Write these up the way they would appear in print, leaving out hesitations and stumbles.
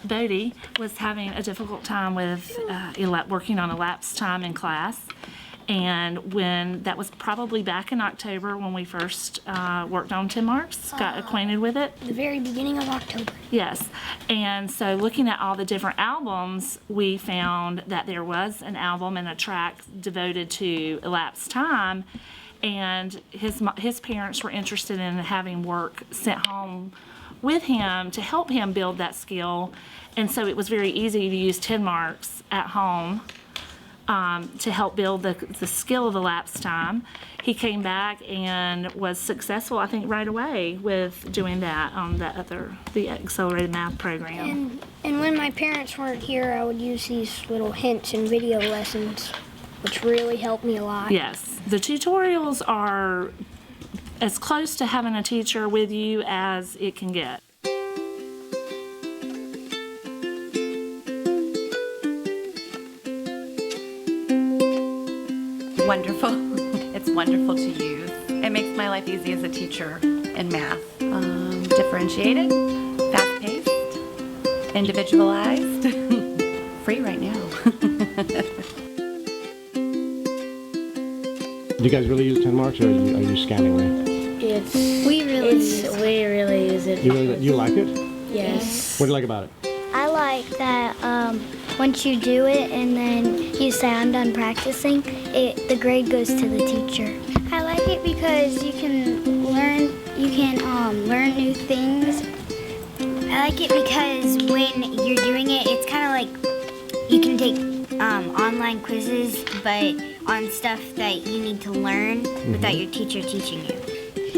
Bodie was having a difficult time with working on elapsed time in class. And when that was probably back in October when we first worked on 10 Marks, got acquainted with it. The very beginning of October. Yes. And so looking at all the different albums, we found that there was an album and a track devoted to elapsed time. And his parents were interested in having work sent home with him to help him build that skill. And so it was very easy to use 10 Marks at home to help build the skill of elapsed time. He came back and was successful, I think, right away with doing that on the accelerated math program. And when my parents weren't here, I would use these little hints and video lessons, which really helped me a lot. Yes, the tutorials are as close to having a teacher with you as it can get. Wonderful. It's wonderful to use. It makes my life easy as a teacher in math. Differentiated, fast-paced, individualized, free right now. Do you guys really use 10 Marks, or are you scanning me? We really use it. You like it? Yes. What do you like about it? I like that once you do it and then you say I'm done practicing, the grade goes to the teacher. I like it because you can learn new things. I like it because when you're doing it, it's kind of like you can take online quizzes, but on stuff that you need to learn without your teacher teaching you.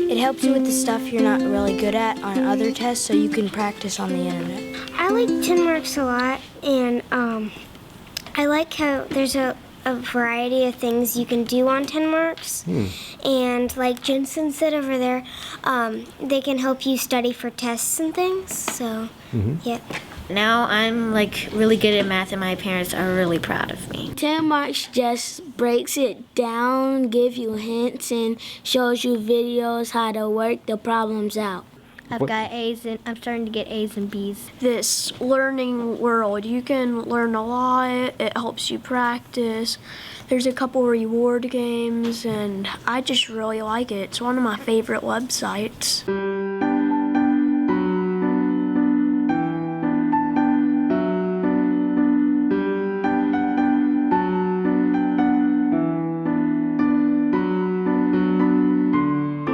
It helps you with the stuff you're not really good at on other tests, so you can practice on the internet. I like 10 Marks a lot, and I like how there's a variety of things you can do on 10 Marks. And like Jensen said over there, they can help you study for tests and things, so yeah. Now I'm really good at math and my parents are really proud of me. 10 Marks just breaks it down, gives you hints, and shows you videos how to work the problems out. I've got A's, and I'm starting to get A's and B's. This learning world, you can learn a lot. It helps you practice. There's a couple reward games, and I just really like it. It's one of my favorite websites.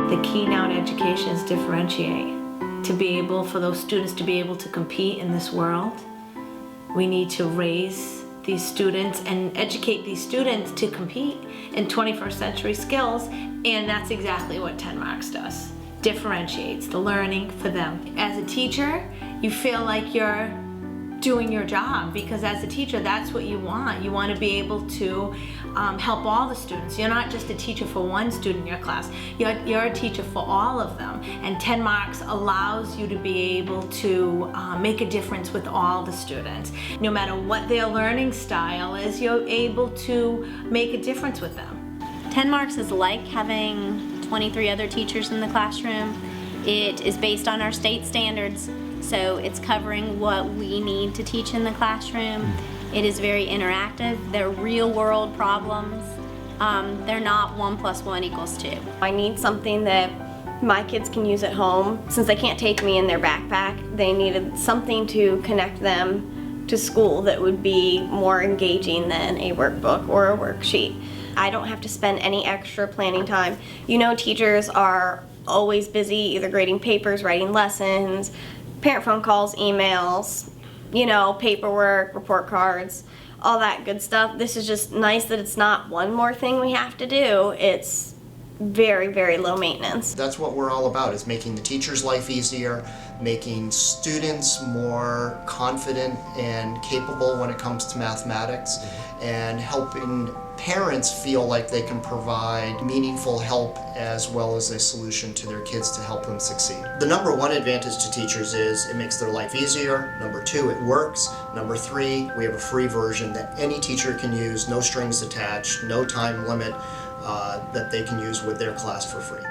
The key now in education is differentiate. To be able, for those students to be able to compete in this world, we need to raise these students and educate these students to compete in 21st century skills, and that's exactly what 10 Marks does. Differentiates the learning for them. As a teacher, you feel like you're doing your job, because as a teacher, that's what you want. You want to be able to help all the students. You're not just a teacher for one student in your class. You're a teacher for all of them. And 10 Marks allows you to be able to make a difference with all the students. No matter what their learning style is, you're able to make a difference with them. 10 Marks is like having 23 other teachers in the classroom. It is based on our state standards, so it's covering what we need to teach in the classroom. It is very interactive. They're real world problems. They're not 1 + 1 = 2. I need something that my kids can use at home. Since they can't take me in their backpack, they needed something to connect them to school that would be more engaging than a workbook or a worksheet. I don't have to spend any extra planning time. You know, teachers are always busy either grading papers, writing lessons, parent phone calls, emails, paperwork, report cards, all that good stuff. This is just nice that it's not one more thing we have to do. It's very, very low maintenance. That's what we're all about, is making the teacher's life easier, making students more confident and capable when it comes to mathematics, and helping parents feel like they can provide meaningful help as well as a solution to their kids to help them succeed. The number one advantage to teachers is it makes their life easier. Number two, it works. Number three, we have a free version that any teacher can use, no strings attached, no time limit, that they can use with their class for free.